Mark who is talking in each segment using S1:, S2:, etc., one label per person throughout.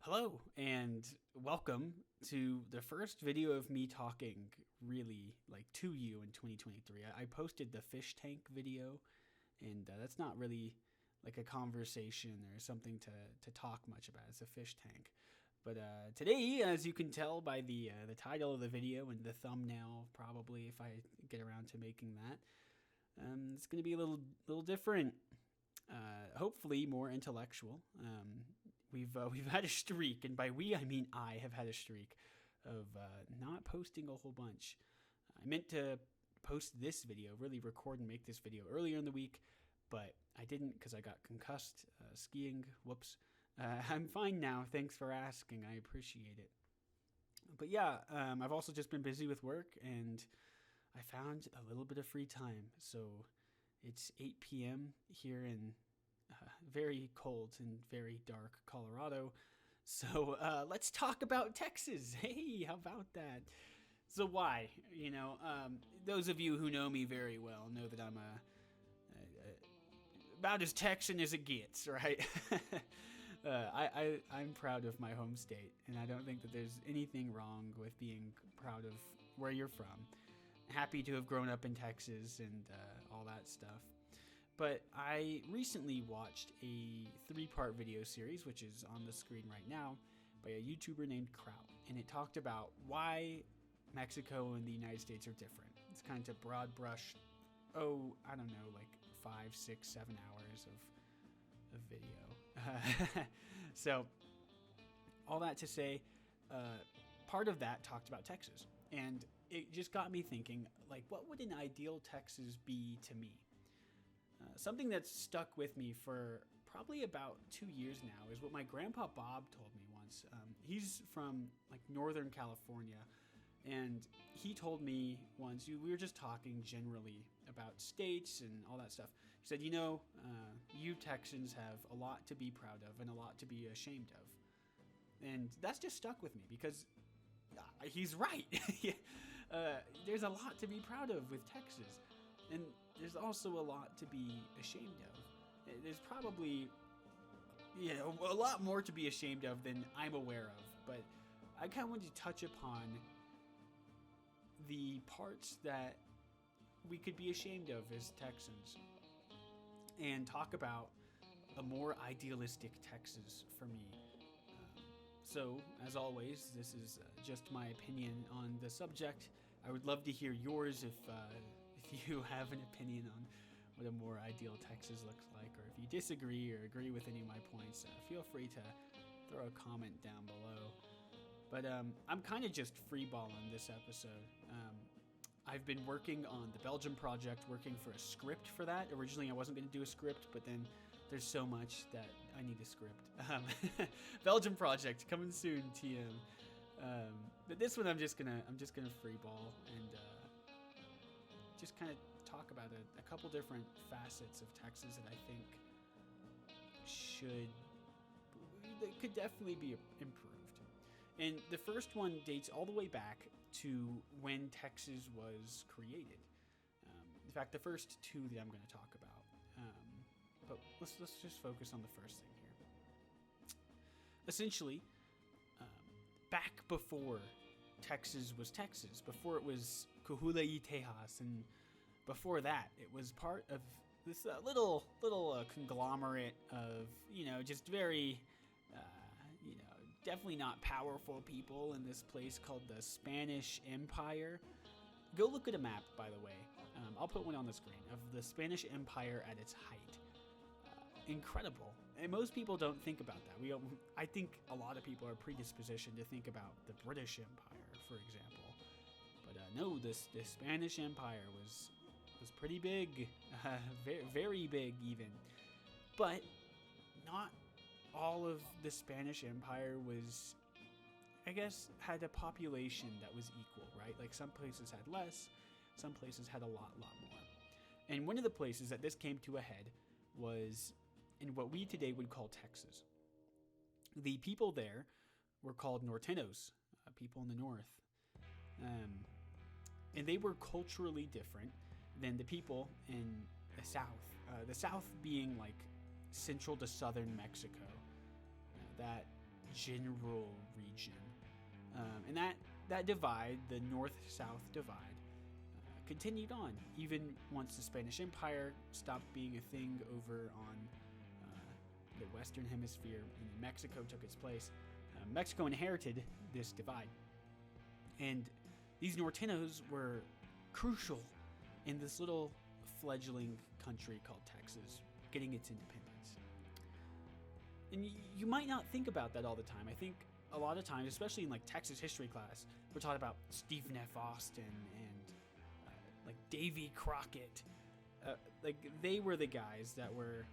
S1: Hello and welcome to the first video of me talking really like to you in 2023. I posted the fish tank video, and that's not really like a conversation or something to talk much about. It's a fish tank. But today, as you can tell by the title of the video and the thumbnail, probably if I get around to making that, it's going to be a little different. Hopefully more intellectual. We've had a streak, and by we I mean I have had a streak of not posting a whole bunch. I meant to post this video, really record and make this video earlier in the week, but I didn't because I got concussed skiing. Whoops. I'm fine now. Thanks for asking. I appreciate it. But yeah, I've also just been busy with work, and I found a little bit of free time. So it's 8 p.m. here in very cold and very dark Colorado. So let's talk about Texas. Hey, how about that? So why? Those of you who know me very well know that I'm about as Texan as it gets, right? I'm proud of my home state, and I don't think that there's anything wrong with being proud of where you're from. Happy to have grown up in Texas and all that stuff. But I recently watched a 3-part video series, which is on the screen right now, by a YouTuber named Kraut. And it talked about why Mexico and the United States are different. It's kind of broad brush, like 5, 6, 7 hours of video. So, all that to say, part of that talked about Texas. And it just got me thinking, like, what would an ideal Texas be to me? Something that's stuck with me for probably about 2 years now is what my grandpa Bob told me once. He's from like Northern California, and he told me once, we were just talking generally about states and all that stuff. He said, you Texans have a lot to be proud of and a lot to be ashamed of. And that's just stuck with me because he's right. There's a lot to be proud of with Texas. And there's also a lot to be ashamed of. There's probably, a lot more to be ashamed of than I'm aware of. But I kind of wanted to touch upon the parts that we could be ashamed of as Texans and talk about a more idealistic Texas for me. So, as always, this is just my opinion on the subject. I would love to hear yours if you have an opinion on what a more ideal Texas looks like, or if you disagree or agree with any of my points, feel free to throw a comment down below. But I'm kind of just freeballing this episode. I've been working on the Belgium project, working for a script for that. Originally, I wasn't going to do a script, but then there's so much that I need a script. Belgium project coming soon, TM. But this one, I'm just gonna freeball and just kind of talk about a couple different facets of Texas that I think could definitely be improved. And the first one dates all the way back to when Texas was created. In fact, the first two that I'm going to talk about. But let's just focus on the first thing here. Essentially, back before Texas was Texas, before it was Coahuila y Tejas, and before that, it was part of this little conglomerate of, just very, definitely not powerful people in this place called the Spanish Empire. Go look at a map, by the way. I'll put one on the screen of the Spanish Empire at its height. Incredible. And most people don't think about that. I think a lot of people are predispositioned to think about the British Empire, for example. But no, the Spanish Empire was pretty big, very, very big even. But not all of the Spanish Empire was, I guess, had a population that was equal, right? Like some places had less, some places had a lot more. And one of the places that this came to a head was in what we today would call Texas. The people there were called Norteños, people in the north. And they were culturally different than the people in the south. The south being like central to southern Mexico. That general region. And that divide, the north-south divide, continued on even once the Spanish Empire stopped being a thing over on the Western Hemisphere and Mexico took its place. Mexico inherited this divide. And these Norteños were crucial in this little fledgling country called Texas getting its independence. And you might not think about that all the time. I think a lot of times, especially in like Texas history class, we're talking about Stephen F. Austin and like Davy Crockett. Like they were the guys that were,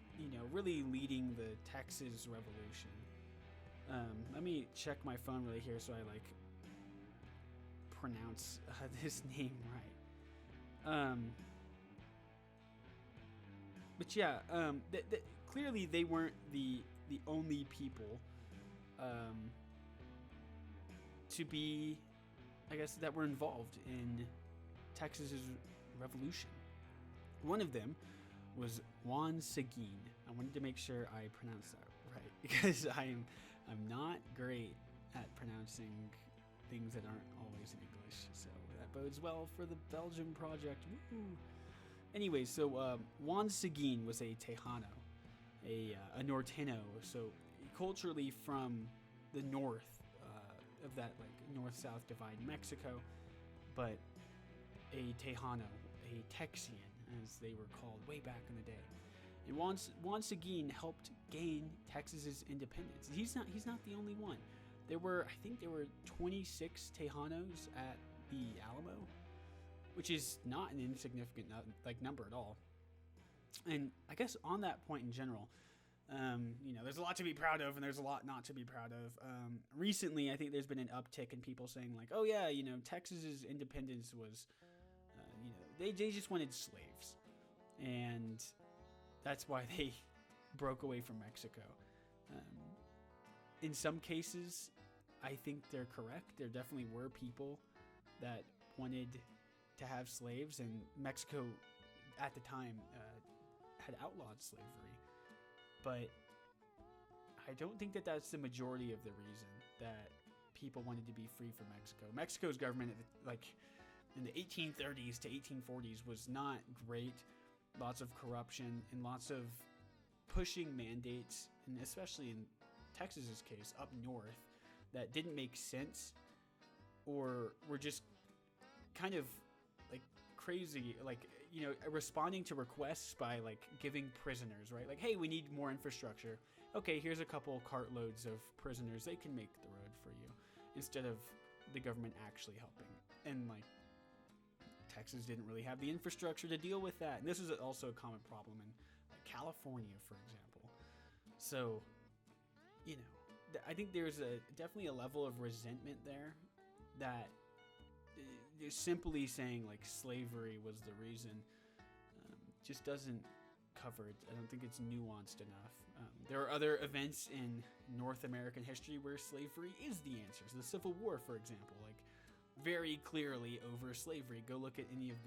S1: really leading the Texas Revolution. Let me check my phone really here so I like pronounce this name right. But yeah, clearly they weren't the only people to be, I guess, that were involved in Texas's revolution. One of them was Juan Seguin. I wanted to make sure I pronounced that right because I'm not great at pronouncing things that aren't always in English, so that bodes well for the Belgium project. Woo! Anyway, so Juan Seguin was a Tejano, a Norteño, so culturally from the north of that like north-south divide in Mexico, but a Tejano, a Texian, as they were called way back in the day. And Juan Seguin helped gain Texas's independence. He's not the only one. I think there were 26 Tejanos at the Alamo, which is not an insignificant number at all. And I guess on that point in general, there's a lot to be proud of and there's a lot not to be proud of. Recently, I think there's been an uptick in people saying like, oh yeah, Texas's independence was, they just wanted slaves. And that's why they broke away from Mexico. In some cases, I think they're correct. There definitely were people that wanted to have slaves, and Mexico at the time had outlawed slavery. But I don't think that that's the majority of the reason that people wanted to be free from Mexico. Mexico's government, in the 1830s to 1840s, was not great. Lots of corruption and lots of pushing mandates, and especially in Texas's case, up north, that didn't make sense or were just kind of like crazy, responding to requests by like giving prisoners, right? Like, hey, we need more infrastructure. Okay, here's a couple cartloads of prisoners. They can make the road for you, instead of the government actually helping. And like, Texas didn't really have the infrastructure to deal with that. And this is also a common problem in like California, for example. So, I think there's definitely a level of resentment there that simply saying like slavery was the reason just doesn't cover it. I don't think it's nuanced enough. There are other events in North American history where slavery is the answer. So the Civil War, for example, like very clearly over slavery. Go look at any of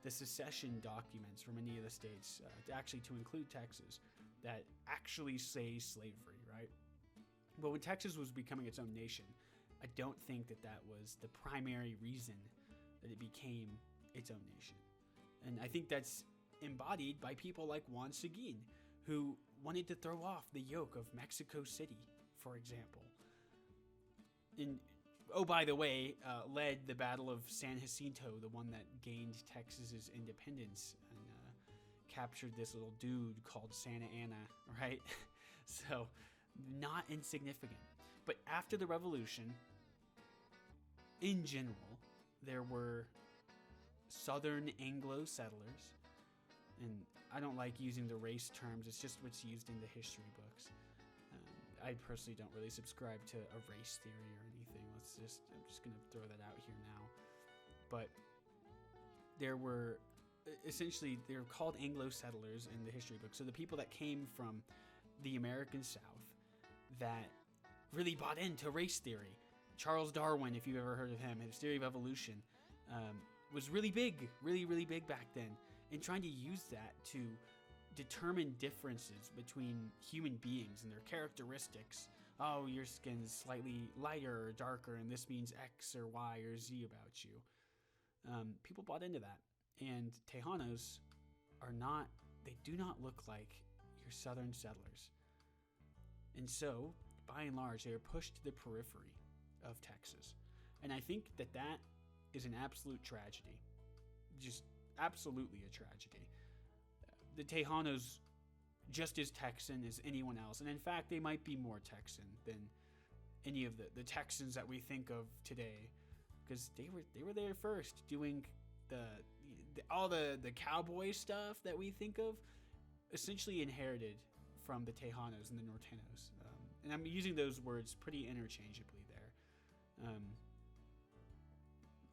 S1: the secession documents from any of the states, to include Texas, that actually say slavery, right? But when Texas was becoming its own nation, I don't think that was the primary reason that it became its own nation. And I think that's embodied by people like Juan Seguin, who wanted to throw off the yoke of Mexico City, for example. And, oh, by the way, led the Battle of San Jacinto, the one that gained Texas's independence, and captured this little dude called Santa Anna, right? So, not insignificant. But after the revolution, in general, there were Southern Anglo settlers, and I don't like using the race terms, it's just what's used in the history books. I personally don't really subscribe to a race theory or anything. I'm just going to throw that out here now. But there were, essentially, they're called Anglo settlers in the history book. So the people that came from the American South that really bought into race theory. Charles Darwin, if you've ever heard of him, his theory of evolution, was really big, really, really big back then, and trying to use that to determine differences between human beings and their characteristics oh, your skin's slightly lighter or darker, and this means X or Y or Z about you. People bought into that. And Tejanos are not, they do not look like your southern settlers. And so, by and large, they are pushed to the periphery of Texas. And I think that that is an absolute tragedy. Just absolutely a tragedy. The Tejanos just as Texan as anyone else. And in fact, they might be more Texan than any of the Texans that we think of today. Because they were there first, doing all the cowboy stuff that we think of, essentially inherited from the Tejanos and the Norteños. And I'm using those words pretty interchangeably there.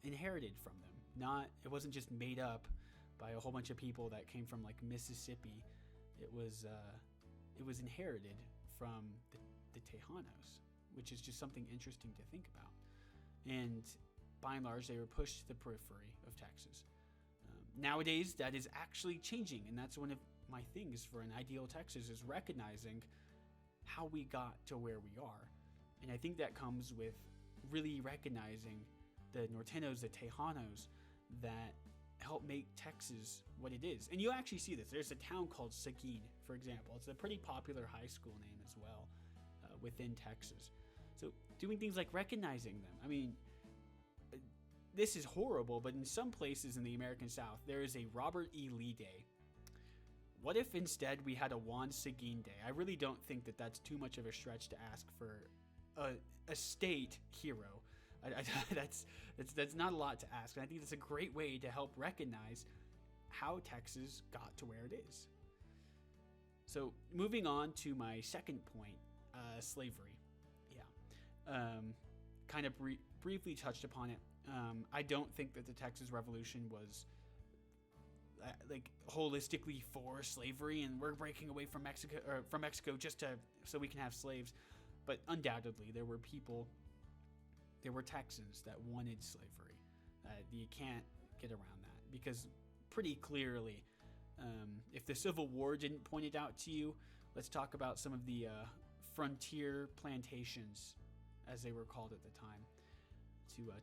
S1: Inherited from them. It wasn't just made up by a whole bunch of people that came from like Mississippi. It was inherited from the Tejanos, which is just something interesting to think about. And by and large, they were pushed to the periphery of Texas. Nowadays, that is actually changing, and that's one of my things for an ideal Texas is recognizing how we got to where we are. And I think that comes with really recognizing the Norteños, the Tejanos, that help make Texas what it is. And you actually see this. There's a town called Seguin, for example. It's a pretty popular high school name as well within Texas. So doing things like recognizing them. I mean, this is horrible, but in some places in the American South, there is a Robert E. Lee Day. What if instead we had a Juan Seguin Day? I really don't think that that's too much of a stretch to ask for a state hero. That's not a lot to ask, and I think that's a great way to help recognize how Texas got to where it is. So moving on to my second point, slavery. Yeah, kind of briefly touched upon it. I don't think that the Texas Revolution was like holistically for slavery, and we're breaking away from Mexico just so we can have slaves. But undoubtedly, there were Texans that wanted slavery. You can't get around that because pretty clearly, if the Civil War didn't point it out to you, let's talk about some of the frontier plantations, as they were called at the time,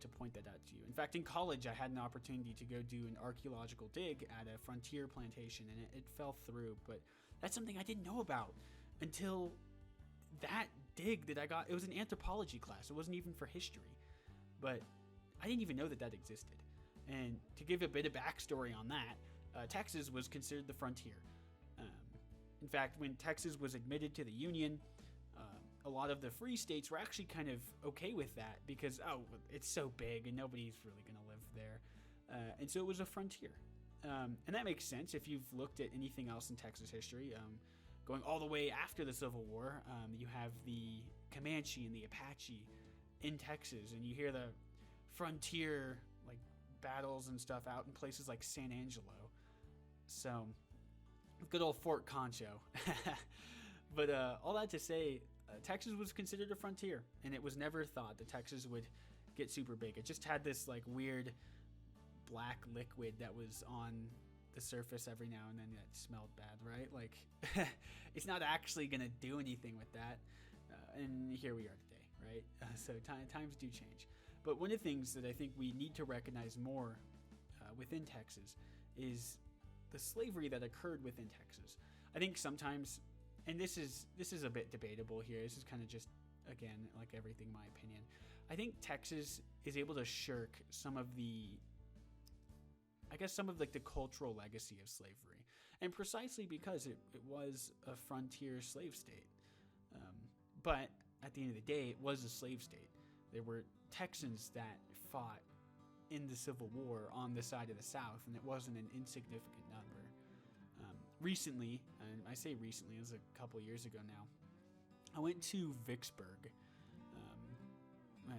S1: to point that out to you. In fact, in college, I had an opportunity to go do an archaeological dig at a frontier plantation, and it fell through. But that's something I didn't know about until that dig that I got. It was an anthropology class. It wasn't even for history, but I didn't even know that existed. And to give a bit of backstory on that, Texas was considered the frontier. In fact, when Texas was admitted to the Union, a lot of the free states were actually kind of okay with that because, it's so big and nobody's really going to live there. And so it was a frontier. And that makes sense if you've looked at anything else in Texas history. Going all the way after the Civil War, you have the Comanche and the Apache in Texas, and you hear the frontier like battles and stuff out in places like San Angelo. So, good old Fort Concho. But all that to say, Texas was considered a frontier, and it was never thought that Texas would get super big. It just had this like weird black liquid that was on the surface every now and then that smelled bad, right? Like, it's not actually gonna do anything with that, and here we are today, right? So times do change. But one of the things that I think we need to recognize more within Texas is the slavery that occurred within Texas. I think sometimes, and this is a bit debatable here. This is kind of just, again, like everything, my opinion. I think Texas is able to shirk some of the like the cultural legacy of slavery, and precisely because it was a frontier slave state. But at the end of the day, it was a slave state. There were Texans that fought in the Civil War on the side of the South, and it wasn't an insignificant number. Recently, and I say recently, it was a couple years ago now, I went to Vicksburg,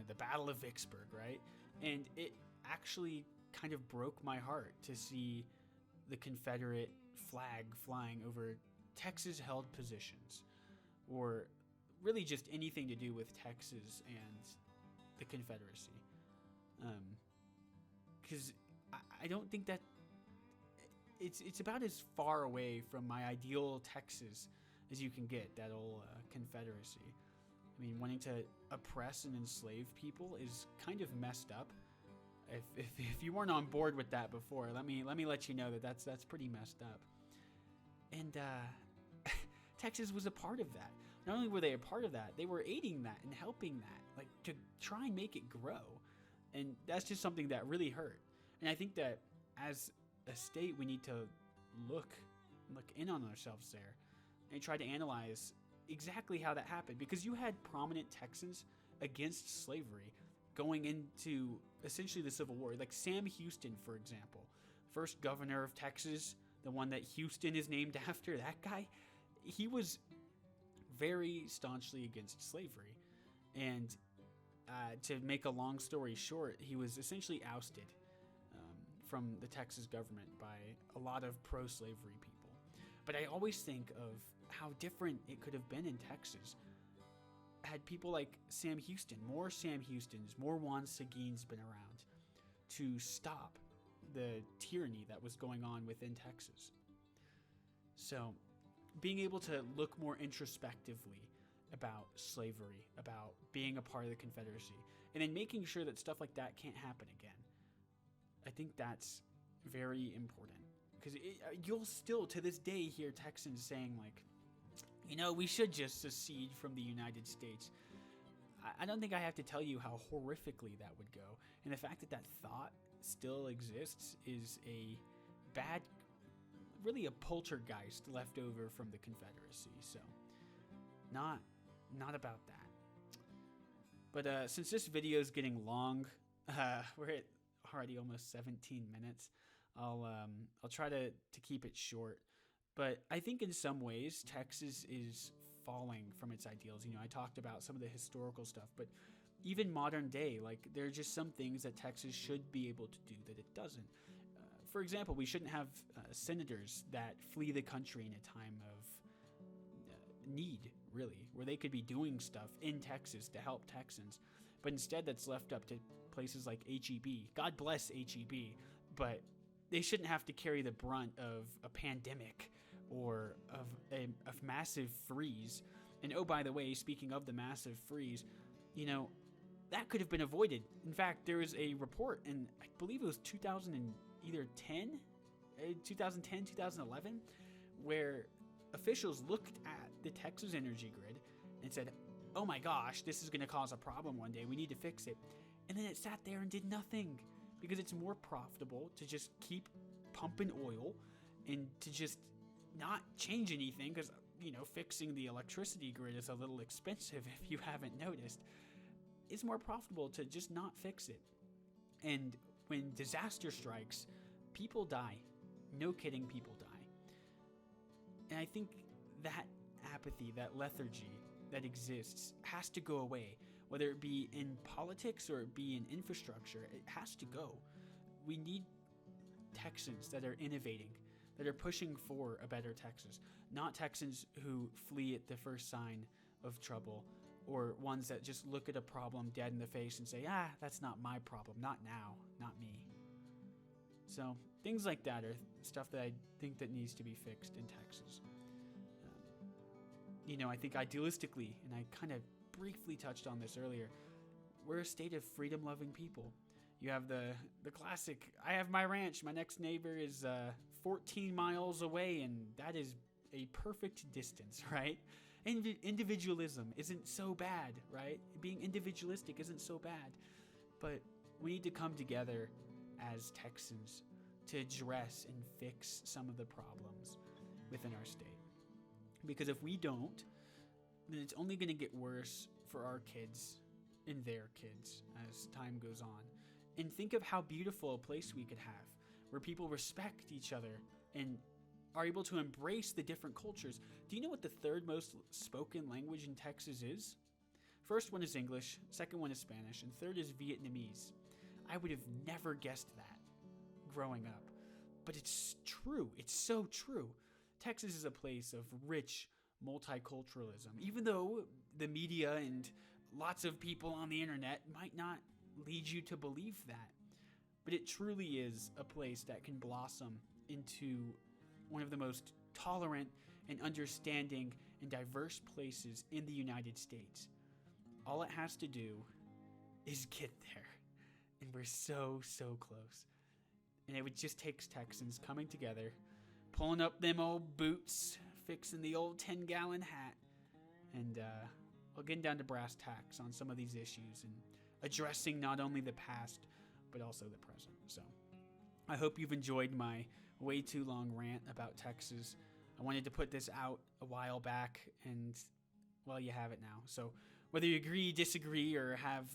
S1: the Battle of Vicksburg, right? And it actually kind of broke my heart to see the Confederate flag flying over Texas-held positions, or really just anything to do with Texas and the Confederacy. Because I don't think that it's about as far away from my ideal Texas as you can get, that old Confederacy. I mean, wanting to oppress and enslave people is kind of messed up. If you weren't on board with that before, let me let you know that that's pretty messed up. And Texas was a part of that. Not only were they a part of that, they were aiding that and helping that, like to try and make it grow. And that's just something that really hurt. And I think that as a state, we need to look in on ourselves there and try to analyze exactly how that happened, because you had prominent Texans against slavery going into essentially the Civil War. Like Sam Houston, for example, first governor of Texas, the one that Houston is named after, that guy, he was very staunchly against slavery. And to make a long story short, he was essentially ousted from the Texas government by a lot of pro-slavery people. But I always think of how different it could have been in Texas had people like Sam Houston, more Sam Houstons, more Juan Seguin's been around to stop the tyranny that was going on within Texas. So being able to look more introspectively about slavery, about being a part of the Confederacy, and then making sure that stuff like that can't happen again, I think that's very important. Because you'll still, to this day, hear Texans saying, like, we should just secede from the United States. I don't think I have to tell you how horrifically that would go. And the fact that that thought still exists is a bad, really a poltergeist left over from the Confederacy. So, not about that. But since this video is getting long, we're at already almost 17 minutes. I'll try to keep it short. But I think in some ways, Texas is falling from its ideals. I talked about some of the historical stuff, but even modern day, like there are just some things that Texas should be able to do that it doesn't. For example, we shouldn't have senators that flee the country in a time of need, really, where they could be doing stuff in Texas to help Texans. But instead, that's left up to places like HEB. God bless HEB, but they shouldn't have to carry the brunt of a pandemic or of a massive freeze. And oh, by the way, speaking of the massive freeze, that could have been avoided. In fact, there was a report in, I believe it was 2010, 2011, where officials looked at the Texas energy grid and said, oh my gosh, this is going to cause a problem one day. We need to fix it. And then it sat there and did nothing, because it's more profitable to just keep pumping oil and to just not change anything, because, fixing the electricity grid is a little expensive if you haven't noticed. It's more profitable to just not fix it. And when disaster strikes, people die. No kidding, people die. And I think that apathy, that lethargy that exists has to go away. Whether it be in politics or it be in infrastructure, it has to go. We need Texans that are innovating, that are pushing for a better Texas. Not Texans who flee at the first sign of trouble, or ones that just look at a problem dead in the face and say, that's not my problem, not now, not me. So things like that are stuff that I think that needs to be fixed in Texas. I think idealistically, and I kind of briefly touched on this earlier, we're a state of freedom-loving people. You have the classic, I have my ranch, my next neighbor is 14 miles away, and that is a perfect distance, right? Individualism isn't so bad, right? Being individualistic isn't so bad. But we need to come together as Texans to address and fix some of the problems within our state. Because if we don't, then it's only going to get worse for our kids and their kids as time goes on. And think of how beautiful a place we could have, where people respect each other and are able to embrace the different cultures. Do you know what the third most spoken language in Texas is? First one is English, second one is Spanish, and third is Vietnamese. I would have never guessed that growing up. But it's true. It's so true. Texas is a place of rich multiculturalism, even though the media and lots of people on the internet might not lead you to believe that. But it truly is a place that can blossom into one of the most tolerant and understanding and diverse places in the United States. All it has to do is get there. And we're so, so close. And it would just take Texans coming together, pulling up them old boots, fixing the old 10-gallon hat, and getting down to brass tacks on some of these issues and addressing not only the past, but also the present. So I hope you've enjoyed my way too long rant about Texas. I wanted to put this out a while back, and, well, you have it now. So whether you agree, disagree, or have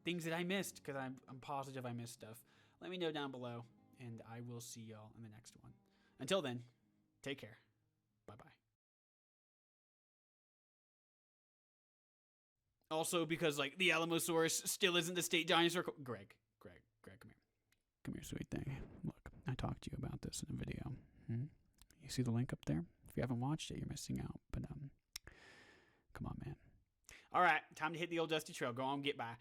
S1: things that I missed, because I'm positive I missed stuff, let me know down below, and I will see y'all in the next one. Until then, take care. Bye-bye. Also, because, like, the Alamosaurus still isn't the state dinosaur. Greg, come here. Come here, sweet thing. Look, I talked to you about this in a video. You see the link up there? If you haven't watched it, you're missing out. But, come on, man. All right, time to hit the old dusty trail. Go on, get by.